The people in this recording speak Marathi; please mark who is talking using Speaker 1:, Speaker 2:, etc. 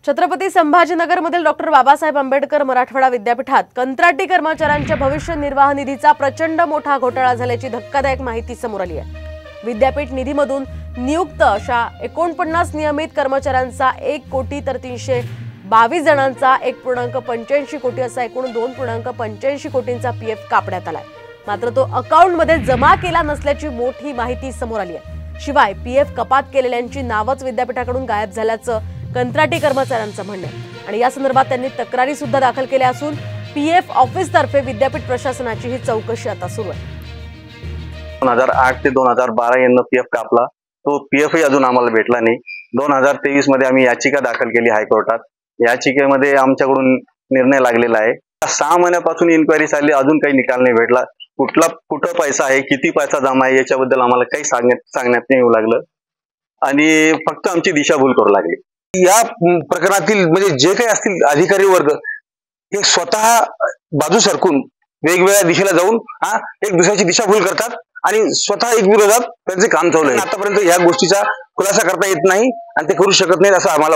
Speaker 1: छत्रपती संभाजीनगरमधील डॉक्टर बाबासाहेब आंबेडकर मराठवाडा विद्यापीठात कंत्राटी कर्मचाऱ्यांच्या भविष्य निर्वाह निधीचा प्रचंड मोठा घोटाळा झाल्याची धक्कादायक माहिती समोर आली आहे। विद्यापीठ निधीमधून नियुक्त अशा 49 नियमित कर्मचाऱ्यांचा 1 कोटी तर 322 जणांचा 1.85 कोटी असा एकूण 2.85 कोटींचा पीएफ कापण्यात आलाय। मात्र तो अकाउंटमध्ये जमा केला नसल्याची मोठी माहिती समोर आली आहे। शिवाय पीएफ कपात केलेल्यांची नावच विद्यापीठाकडून गायब झाल्याचं कंत्राटी कर्मचाऱ्यांचं म्हणणं आहे आणि या संदर्भात त्यांनी तक्रारी सुद्धा दाखल केल्या असून पीएफ ऑफिस तर्फे विद्यापीठ प्रशासनाची ही चौकशी आता सुरू आहे।
Speaker 2: 2008 ते 2012 यांना पीएफ कापला, तो पीएफही अजून आम्हाला भेटला नाही। 2023 मध्ये आम्ही याचिका दाखल केली हायकोर्टात। याचिकेमध्ये आमच्याकडून निर्णय लागलेला आहे। 6 महिन्यापासून इन्क्वायरी चालली, अजून काही निकाल नाही भेटला। कुठं पैसा आहे, किती पैसा जमा आहे याच्याबद्दल आम्हाला काही सांगण्यात नाही येऊ लागलं आणि फक्त आमची दिशाभूल करू लागली।
Speaker 3: या प्रकरणातील म्हणजे जे काही असतील अधिकारी वर्ग हे स्वतः बाजू सरकून वेगवेगळ्या दिशेला जाऊन एक दुसऱ्याची दिशाभूल करतात आणि स्वतः एक विरोधात त्यांचे काम चालू आहे। आतापर्यंत या गोष्टीचा खुलासा करता येत नाही आणि ते करू शकत नाहीत असं आम्हाला वाटतं।